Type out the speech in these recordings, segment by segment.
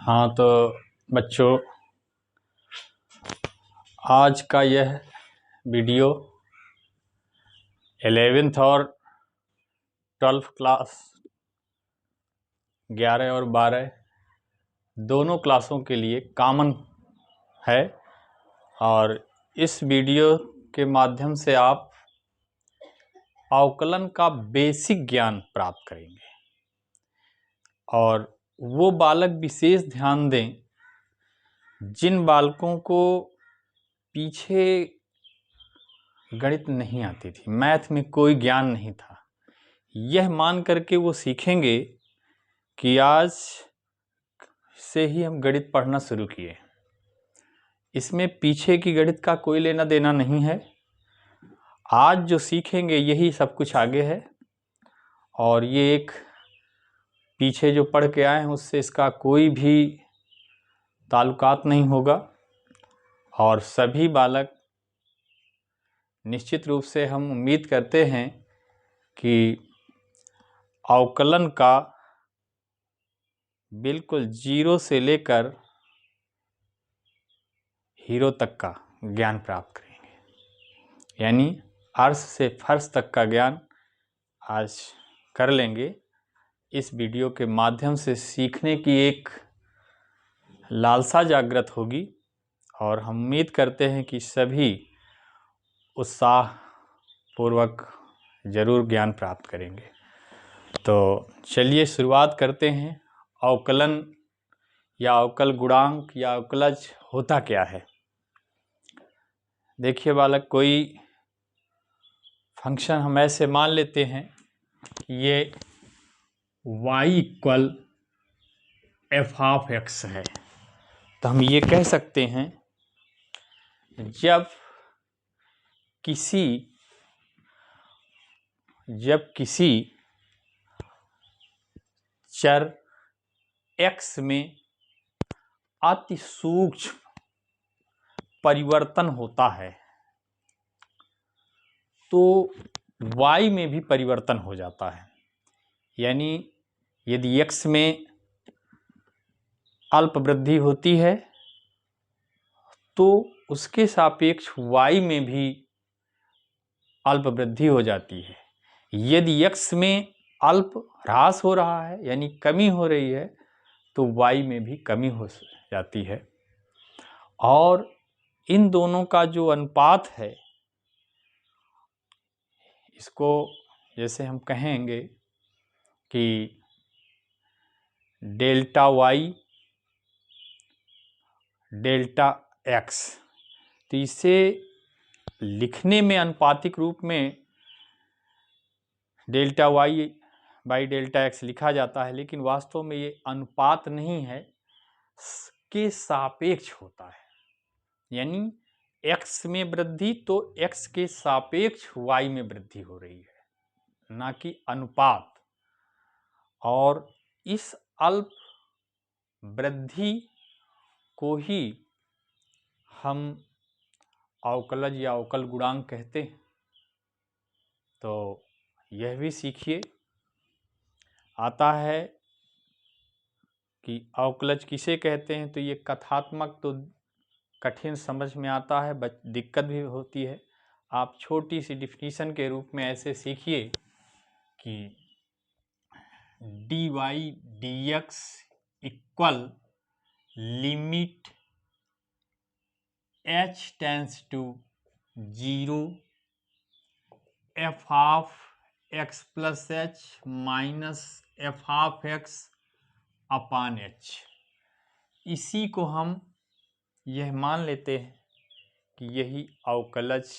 हाँ तो बच्चों, आज का यह वीडियो 11th और 12th क्लास 11 और 12 दोनों क्लासों के लिए कॉमन है और इस वीडियो के माध्यम से आप अवकलन का बेसिक ज्ञान प्राप्त करेंगे। और वो बालक विशेष ध्यान दें जिन बालकों को पीछे गणित नहीं आती थी, मैथ में कोई ज्ञान नहीं था, यह मान करके वो सीखेंगे कि आज से ही हम गणित पढ़ना शुरू किए। इसमें पीछे की गणित का कोई लेना देना नहीं है। आज जो सीखेंगे यही सब कुछ आगे है और ये एक पीछे जो पढ़ के आए हैं उससे इसका कोई भी ताल्लुकात नहीं होगा। और सभी बालक निश्चित रूप से हम उम्मीद करते हैं कि अवकलन का बिल्कुल जीरो से लेकर हीरो तक का ज्ञान प्राप्त करेंगे, यानी अर्श से फर्श तक का ज्ञान आज कर लेंगे। इस वीडियो के माध्यम से सीखने की एक लालसा जागृत होगी और हम उम्मीद करते हैं कि सभी उत्साहपूर्वक ज़रूर ज्ञान प्राप्त करेंगे। तो चलिए शुरुआत करते हैं। अवकलन या अवकल गुणांक या अवकलज होता क्या है। देखिए बालक, कोई फंक्शन हम ऐसे मान लेते हैं कि ये y equal F of x है, तो हम ये कह सकते हैं जब किसी चर x में अति सूक्ष्म परिवर्तन होता है तो y में भी परिवर्तन हो जाता है। यानी यदि x में अल्प वृद्धि होती है तो उसके सापेक्ष y में भी अल्प वृद्धि हो जाती है। यदि x में अल्प ह्रास हो रहा है यानी कमी हो रही है तो y में भी कमी हो जाती है। और इन दोनों का जो अनुपात है, इसको जैसे हम कहेंगे कि डेल्टा y डेल्टा x, तो इसे लिखने में अनुपातिक रूप में delta y by delta x लिखा जाता है, लेकिन वास्तव में ये अनुपात नहीं है, के सापेक्ष होता है। यानी x में वृद्धि तो x के सापेक्ष y में वृद्धि हो रही है, ना कि अनुपात। और इस अल्प वृद्धि को ही हम अवकलज या अवकल गुणांक कहते हैं। तो यह भी सीखिए। आता है कि अवकलज किसे कहते हैं, तो ये कथात्मक तो कठिन समझ में आता है, दिक्कत भी होती है। आप छोटी सी डिफिनीशन के रूप में ऐसे सीखिए कि dy dx equal limit h tends to 0 f of x plus h minus f of x upon h। इसी को हम यह मान लेते हैं कि यही अवकलज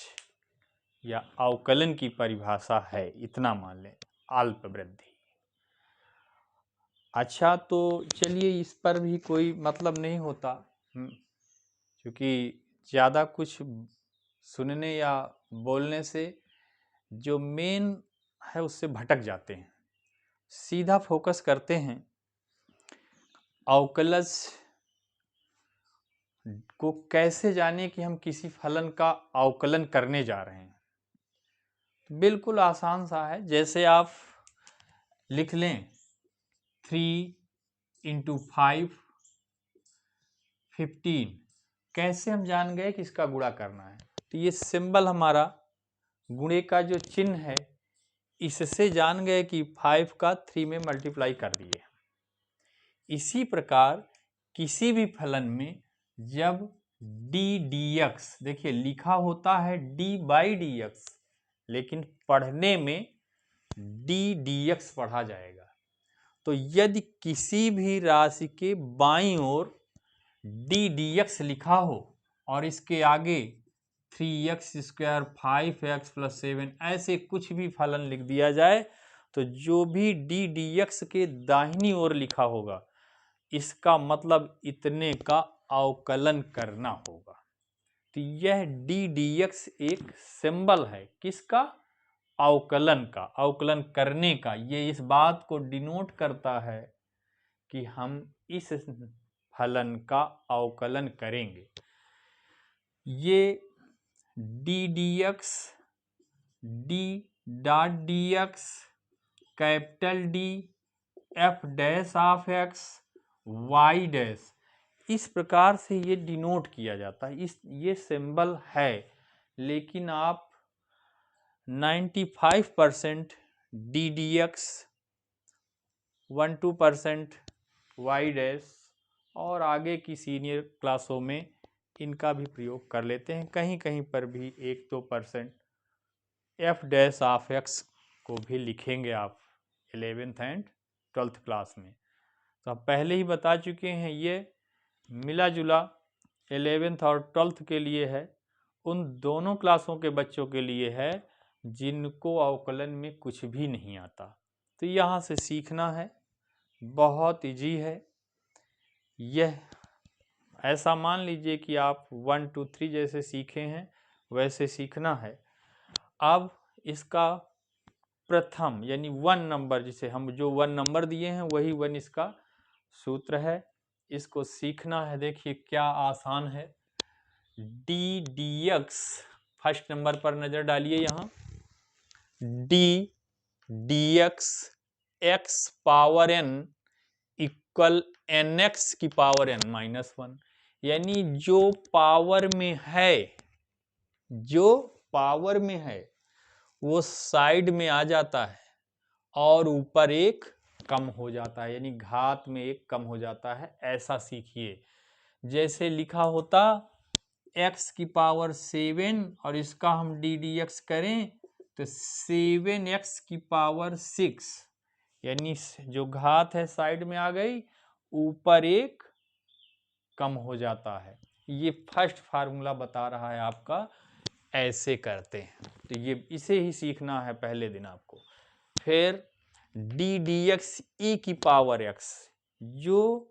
या अवकलन की परिभाषा है, इतना मान लें, अल्प वृद्धि। अच्छा, तो चलिए इस पर भी कोई मतलब नहीं होता, क्योंकि ज़्यादा कुछ सुनने या बोलने से जो मेन है उससे भटक जाते हैं। सीधा फोकस करते हैं अवकलज को कैसे जाने कि हम किसी फलन का अवकलन करने जा रहे हैं। बिल्कुल आसान सा है। जैसे आप लिख लें 3 × 5 15। कैसे हम जान गए कि इसका गुणा करना है? तो ये सिंबल हमारा गुणे का जो चिन्ह है, इससे जान गए कि 5 का 3 में मल्टीप्लाई कर दिए। इसी प्रकार किसी भी फलन में जब डी डी एक्स, देखिए लिखा होता है डी बाई डी एक्स, लेकिन पढ़ने में डी डी एक्स पढ़ा जाएगा। तो यदि किसी भी राशि के बाईं ओर डी डी एक्स लिखा हो और इसके आगे 3x², 5x + 7 ऐसे कुछ भी फलन लिख दिया जाए, तो जो भी डी डी एक्स के दाहिनी ओर लिखा होगा, इसका मतलब इतने का अवकलन करना होगा। तो यह डी डी एक्स एक सिंबल है किसका? अवकलन का, अवकलन करने का। ये इस बात को डिनोट करता है कि हम इस फलन का अवकलन करेंगे। ये D D X, D dot D X, capital D, F dash of X, Y dash, इस प्रकार से ये डिनोट किया जाता है। ये सिंबल है, लेकिन आप 95% D D X, 1-2% Y dash और आगे की सीनियर क्लासों में इनका भी प्रयोग कर लेते हैं। कहीं कहीं पर भी 1-2% एफ डैश ऑफ एक्स को भी लिखेंगे आप 11th एंड 12th क्लास में। तो हम पहले ही बता चुके हैं, ये मिला जुला 11th और 12th के लिए है, उन दोनों क्लासों के बच्चों के लिए है जिनको अवकलन में कुछ भी नहीं आता। तो यहाँ से सीखना है, बहुत इजी है। यह ऐसा मान लीजिए कि आप 1 2 3 जैसे सीखे हैं वैसे सीखना है। अब इसका प्रथम यानी 1 नंबर, जिसे हम जो 1 नंबर दिए हैं वही 1 इसका सूत्र है, इसको सीखना है। देखिए क्या आसान है। D D X, first number पर नजर डालिए, यहाँ D D X X power n equal N X की पावर n -1, यानी जो पावर में है, जो पावर में है वो साइड में आ जाता है और ऊपर एक कम हो जाता है, यानी घात में एक कम हो जाता है। ऐसा सीखिए, जैसे लिखा होता x की पावर 7 और इसका हम डी डी एक्स करें तो 7x की पावर 6, यानी जो घात है साइड में आ गई, ऊपर एक कम हो जाता है। ये फर्स्ट फार्मूला बता रहा है आपका, ऐसे करते हैं। तो ये इसे ही सीखना है पहले दिन आपको। फिर डी डी एक्स ई की पावर x, जो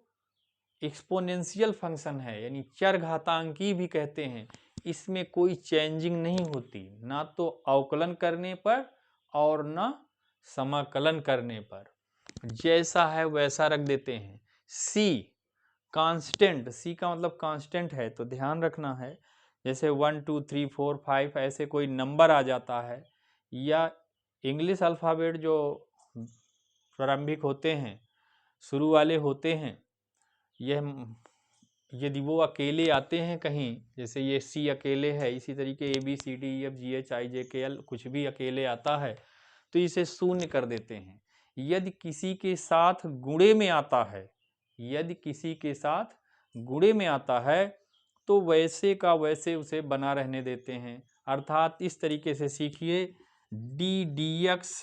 एक्सपोनेंशियल फंक्शन है, यानी चरघातांकी भी कहते हैं, इसमें कोई चेंजिंग नहीं होती, ना तो अवकलन करने पर और ना समाकलन करने पर, जैसा है वैसा रख देते हैं। c कांस्टेंट, c का मतलब कांस्टेंट है, तो ध्यान रखना है। जैसे 1 2 3 4 5 ऐसे कोई नंबर आ जाता है, या इंग्लिश अल्फ़ाबेट जो प्रारंभिक होते हैं, शुरू वाले होते हैं, यह यदि वो अकेले आते हैं कहीं, जैसे ये सी अकेले है, इसी तरीके ABCDEFGHIJKL कुछ भी अकेले आता है तो इसे शून्य कर देते हैं। यदि किसी के साथ गुणे में आता है, यदि किसी के साथ गुणे में आता है तो वैसे का वैसे उसे बना रहने देते हैं। अर्थात इस तरीके से सीखिए, डी डी एक्स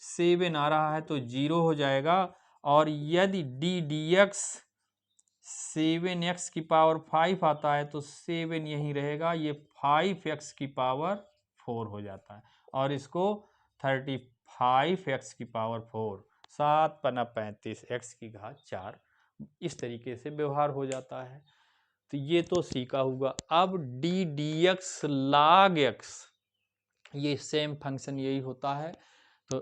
7 आ रहा है तो 0 हो जाएगा, और यदि डी डी एक्स 7x की पावर 5 आता है तो 7 यहीं रहेगा, ये 5x की पावर 4 हो जाता है, और इसको 35x की पावर 4, 7 पना 35, x की घात 4, इस तरीके से व्यवहार हो जाता है। तो ये तो सीखा होगा। अब D D X log x, ये सेम फंक्शन यही होता है। तो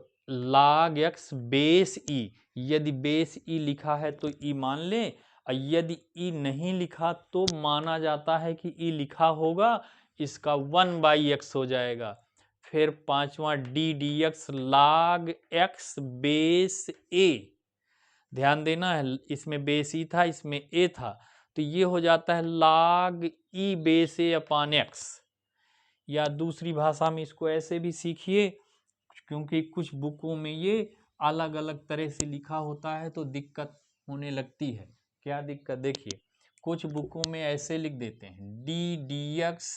log x बेस ई, यदि बेस ई लिखा है तो ई मान लें, और यदि ई नहीं लिखा तो माना जाता है कि ई लिखा होगा, इसका 1/x हो जाएगा। फिर पांचवा D D X log x base A, ध्यान देना है, इसमें बेस ई था, इसमें ए था, तो ये हो जाता है log e base a upon x। या दूसरी भाषा में इसको ऐसे भी सीखिए, क्योंकि कुछ बुकों में ये अलग अलग तरह से लिखा होता है तो दिक्कत होने लगती है। क्या दिक्कत, देखिए कुछ बुकों में ऐसे लिख देते हैं D D X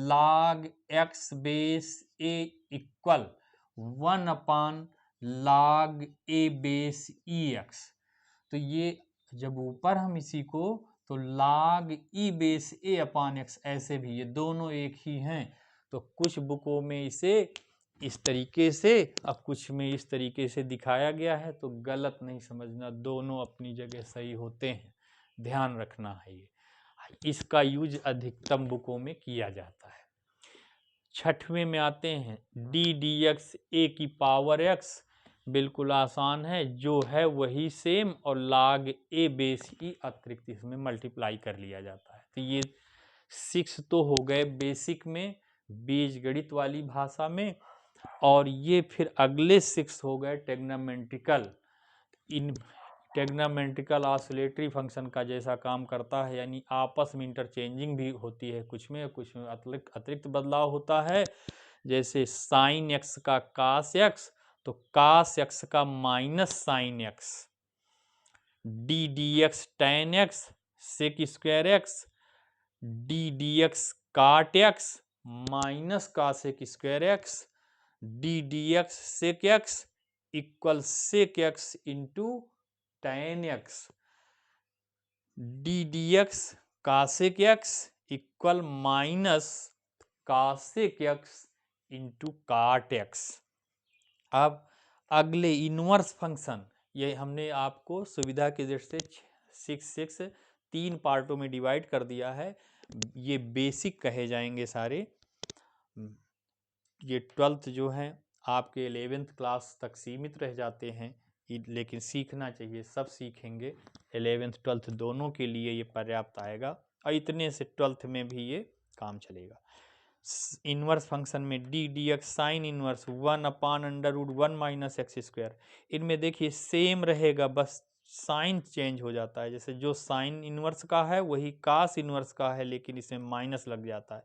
log x base a equal 1 upon log a base e x। तो ये जब ऊपर हम इसी को तो log e base a upon x, ऐसे भी ये दोनों एक ही हैं। तो कुछ बुकों में इसे इस तरीके से और कुछ में इस तरीके से दिखाया गया है, तो गलत नहीं समझना, दोनों अपनी जगह सही होते हैं, ध्यान रखना है। ये इसका यूज अधिकतम बुकों में किया जाता है। छठवें में आते हैं डी डी एक्स ए की पावर एक्स, बिल्कुल आसान है, जो है वही सेम, और log a बेस e अतिरिक्त इसमें मल्टीप्लाई कर लिया जाता है। तो ये 6 तो हो गए बेसिक में, बीजगणित वाली भाषा में, और ये फिर अगले 6 हो गए ट्रिग्नोमेट्रिकल। इन ट्रिग्नोमेट्रिकल ऑसिलेटरी फंक्शन का जैसा काम करता है, यानी आपस में इंटरचेंजिंग भी होती है, कुछ में अतिरिक्त बदलाव होता है। जैसे साइन एक्स का कास एक्स, तो कास एक्स का minus sine X, D D X tan X sec square X, D D X cot X minus cosec square X, D D X sec X equal sec X into tan X, D D X cosec X equal minus cosec X into cot X. अब अगले inverse function, ये हमने आपको सुविधा के दृष्टि से 6 3 पार्टों में डिवाइड कर दिया है। ये बेसिक कहे जाएंगे सारे। ये 12th जो है आपके 11th क्लास तक सीमित रह जाते हैं, लेकिन सीखना चाहिए, सब सीखेंगे। 11th 12th दोनों के लिए ये पर्याप्त आएगा, और इतने से 12th में भी ये काम चलेगा। इनवर्स फंक्शन में D D X sine inverse 1 upon under root 1 minus X square, इनमें देखिए सेम रहेगा, बस साइन चेंज हो जाता है। जैसे जो साइन इनवर्स का है वही कास इनवर्स का है, लेकिन इसमें माइनस लग जाता है।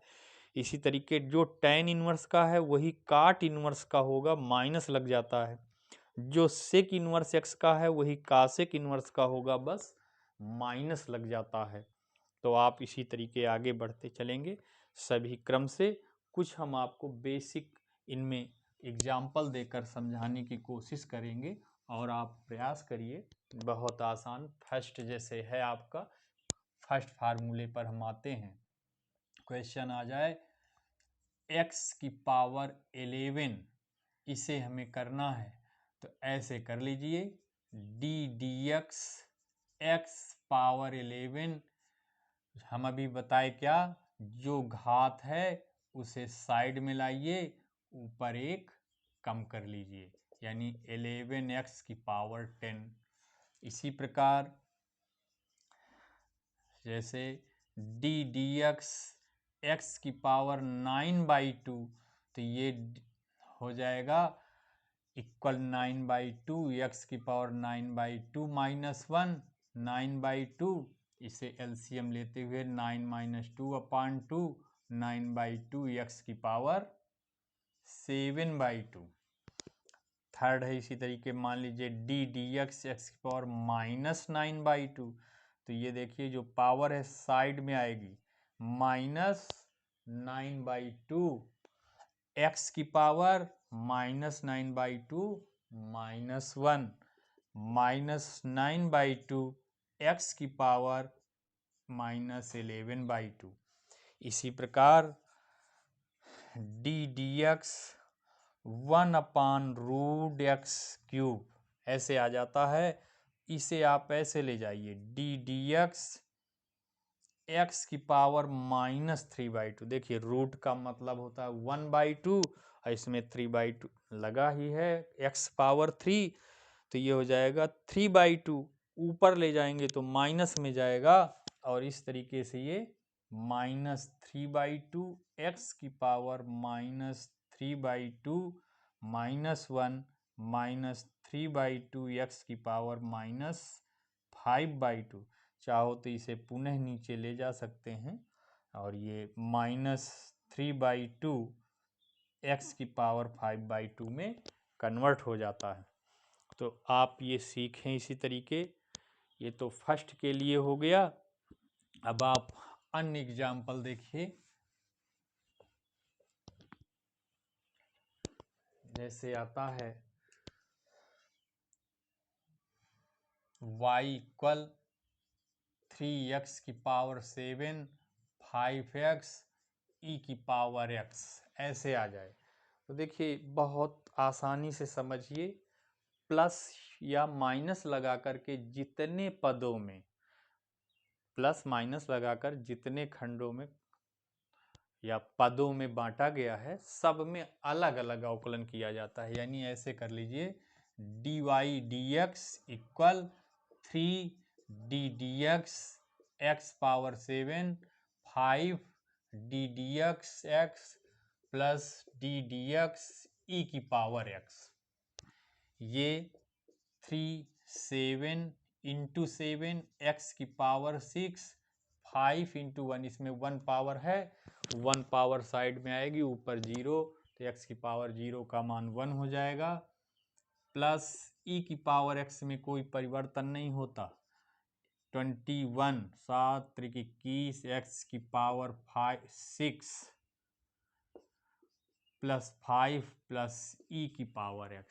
इसी तरीके जो टेन इनवर्स का है वही काट इनवर्स का होगा, माइनस लग जाता है। जो सेक इनवर्स एक्स का है वही कासेक इनवर्स का होगा, बस माइनस लग जाता है। तो आप इसी तरीके आगे बढ़ते चलेंगे सभी क्रम से। कुछ हम आपको बेसिक इनमें एग्जाम्पल देकर समझाने की कोशिश करेंगे, और आप प्रयास करिए। बहुत आसान, फर्स्ट जैसे है आपका, फर्स्ट फार्मूले पर हम आते हैं। क्वेश्चन आ जाए x की पावर 11, इसे हमें करना है, तो ऐसे कर लीजिए D D X X power 11, हम अभी बताए क्या, जो घात है उसे साइड में लाइए, ऊपर एक कम कर लीजिए, यानी 11x की पावर 10। इसी प्रकार जैसे डी डी एक्स एक्स की पावर 9/2, तो ये हो जाएगा इक्वल 9/2, एक्स की पावर 9/2 माइनस 1, 9/2, इसे एलसीएम लेते हुए 9 माइनस 2 अपान 2, 9/2 एक्स की पावर 7/2। थर्ड है इसी तरीके, मान लीजिए डी डी एक्स एक्स की पावर माइनस 9/2, तो ये देखिए जो पावर है साइड में आएगी, माइनस 9/2 एक्स की power minus 9/2 minus 1, minus 9/2 X की पावर माइनस 11/2। इसी प्रकार D D X 1 upon root X cube ऐसे आ जाता है। इसे आप ऐसे ले जाइए डी डी एक्स एक्स की पावर माइनस 3/2, देखिए रूट का मतलब होता है 1/2, और इसमें 3/2 लगा ही है, एक्स पावर 3, तो ये हो जाएगा 3/2, ऊपर ले जाएंगे तो माइनस में जाएगा, और इस तरीके से ये माइनस 3/2 एक्स की power minus 3/2 minus 1 minus 3/2 x की पावर माइनस 5/2, चाहो तो इसे पुनः नीचे ले जा सकते हैं और ये -3/2 x की पावर 5/2 में कन्वर्ट हो जाता है। तो आप ये सीखें इसी तरीके। ये तो फर्स्ट के लिए हो गया। अब आप अन्य एग्जाम्पल देखिए। जैसे आता है y इक्वल 3x की पावर 7 5x e की पावर x, ऐसे आ जाए तो देखिए बहुत आसानी से समझिए। प्लस या माइनस लगा करके जितने पदों में, प्लस माइनस लगाकर जितने खंडों में या पदों में बांटा गया है, सब में अलग अलग अवकलन किया जाता है। यानी ऐसे कर लीजिए, dy dx equal 3d dx x power 7 5 d dx x plus d dx e की पावर x। ये 3 7 इंटू 7 x की पावर 6 5 इंटू 1, इसमें 1 पावर है, 1 पावर साइड में आएगी, ऊपर 0, तो x की पावर 0 का मान 1 हो जाएगा। प्लस e की पावर x में कोई परिवर्तन नहीं होता, 21 7 3 21 x की पावर 6 प्लस 5 प्लस e की पावर x,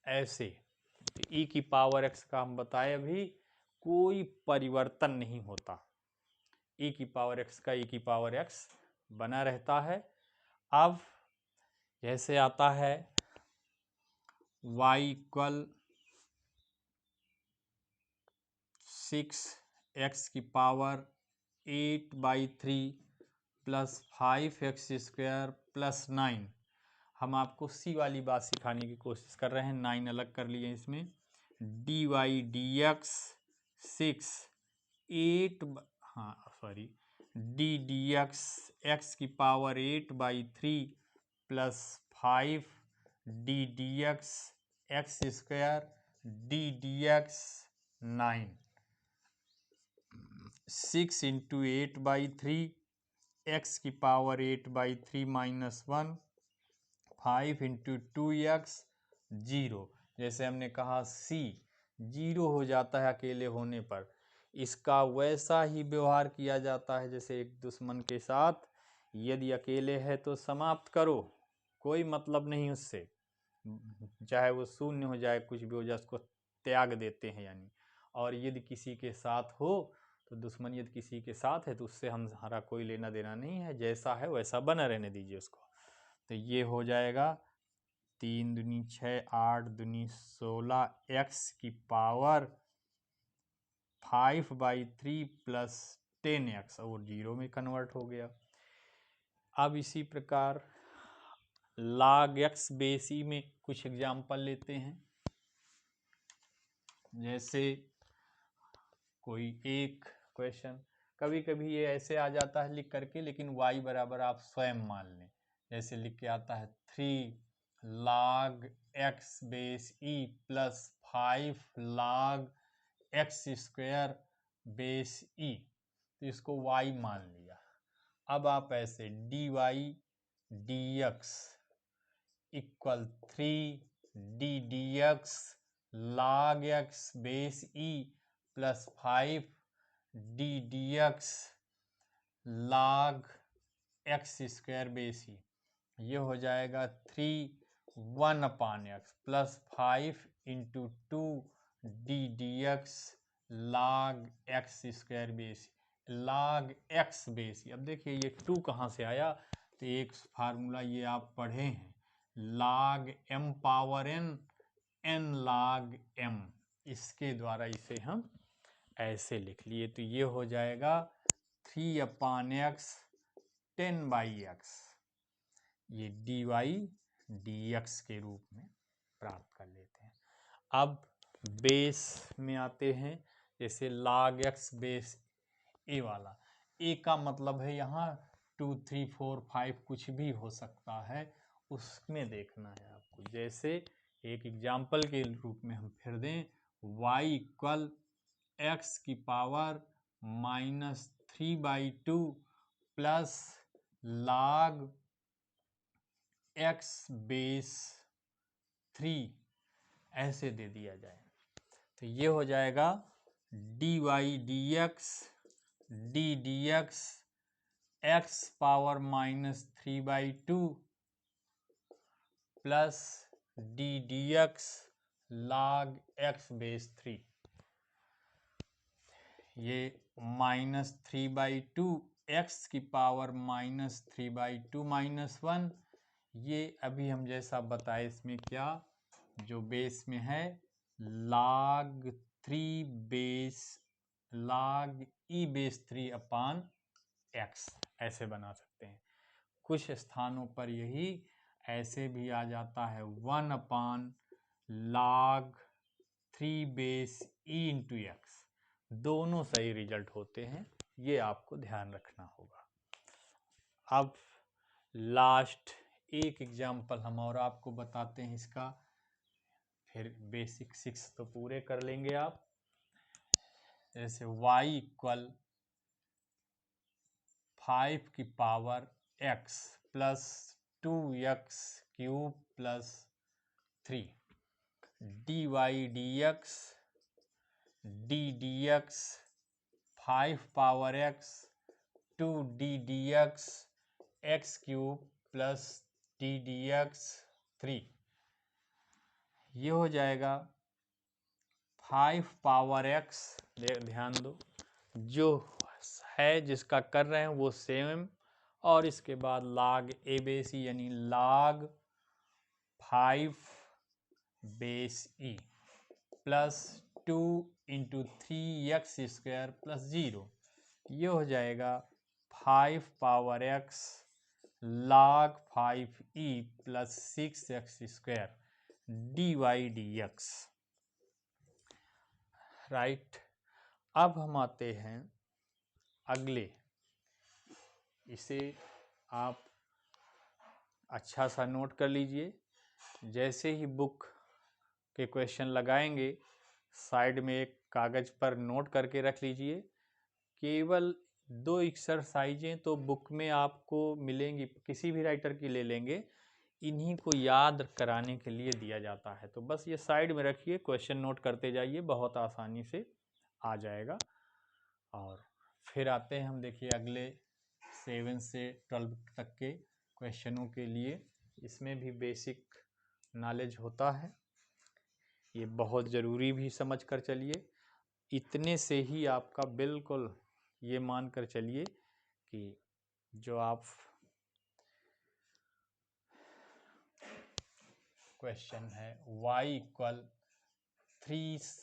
ऐसे। तो e की पावर x का हम बताए अभी कोई परिवर्तन नहीं होता, e की पावर x का e की पावर x बना रहता है। अब जैसे आता है y इक्वल 6x की power 8/3 plus 5x square plus 9। हम आपको सी वाली बात सिखाने की कोशिश कर रहे हैं, 9 अलग कर लिए इसमें। dy dx 6 8 d dx x की power 8/3 plus 5 d dx x square d dx 9। 6 into 8/3 x की पावर 8/3 माइनस 1 5 इंटू 2x 0। जैसे हमने कहा c 0 हो जाता है अकेले होने पर। इसका वैसा ही व्यवहार किया जाता है जैसे एक दुश्मन के साथ, यदि अकेले है तो समाप्त करो, कोई मतलब नहीं उससे, चाहे वो शून्य हो जाए, कुछ भी हो जाए, उसको त्याग देते हैं यानी। और यदि किसी के साथ हो तो दुश्मन यदि किसी के साथ है तो उससे हमारा कोई लेना देना नहीं है, जैसा है वैसा बना रहने दीजिए उसको। तो ये हो जाएगा 3 दूनी 6 8 दूनी 16 x की पावर 5/3 प्लस 10x और 0 में कन्वर्ट हो गया। अब इसी प्रकार log x बेस ई में कुछ एग्जाम्पल लेते हैं। जैसे कोई एक क्वेश्चन, कभी कभी ये ऐसे आ जाता है लिख करके, लेकिन y बराबर आप स्वयं मान लें। जैसे लिख के आता है 3 log x base E plus 5 log x square base E, तो इसको y मान लिया। अब आप ऐसे dy dx equal 3d dx log x base E plus 5d dx log x square base E, ये हो जाएगा 3 1/x plus 5 into 2d dx log x square base log x base. अब देखिए ये 2 कहाँ से आया, तो एक फार्मूला ये आप पढ़े हैं, log m power n n log m, इसके द्वारा इसे हम ऐसे लिख लिए। तो ये हो जाएगा 3/x 10/x, ये dy dx के रूप में प्राप्त कर लेते हैं। अब बेस में आते हैं, जैसे log x बेस a वाला। a का मतलब है यहाँ 2 3 4 5 कुछ भी हो सकता है, उसमें देखना है आपको। जैसे एक एग्जाम्पल के रूप में हम फिर दें, y इक्वल x की power -3/2 plus log x base 3 ऐसे दे दिया जाए तो ये हो जाएगा dy dx d dx x power -3/2 plus d dx log x base 3। ये -3/2 x की पावर -3/2 -1, ये अभी हम जैसा बताए इसमें क्या जो बेस में है log 3 base log e base 3 अपान x ऐसे बना सकते हैं। कुछ स्थानों पर यही ऐसे भी आ जाता है 1 अपान log 3 base e into x. दोनों सही रिजल्ट होते हैं, ये आपको ध्यान रखना होगा। अब लास्ट एक एग्जाम्पल हम और आपको बताते हैं इसका, फिर बेसिक 6 तो पूरे कर लेंगे आप। जैसे y इक्वल 5 की power x plus 2x cube plus 3 dy dx d dx 5 power x 2 d dx x cube plus d dx 3। ये हो जाएगा 5 पावर x, ध्यान दो जो है जिसका कर रहे हैं वो सेम, और इसके बाद log a बेस e यानी log 5 base e plus 2 into 3x square plus 0। ये हो जाएगा 5 power x log 5e plus 6x square dy dx। Right. अब हम आते हैं अगले, इसे आप अच्छा सा नोट कर लीजिए। जैसे ही बुक के क्वेश्चन लगाएंगे साइड में एक कागज़ पर नोट करके रख लीजिए। केवल 2 एक्सरसाइजें तो बुक में आपको मिलेंगी, किसी भी राइटर की ले लेंगे, इन्हीं को याद कराने के लिए दिया जाता है। तो बस ये साइड में रखिए, क्वेश्चन नोट करते जाइए, बहुत आसानी से आ जाएगा। और फिर आते हैं हम, देखिए अगले 7 से 12 तक के क्वेश्चनों के लिए। इसमें भी बेसिक नॉलेज होता है, ये बहुत ज़रूरी भी समझ कर चलिए। इतने से ही आपका बिल्कुल ये मान कर चलिए कि जो आप क्वेश्चन है y इक्वल 3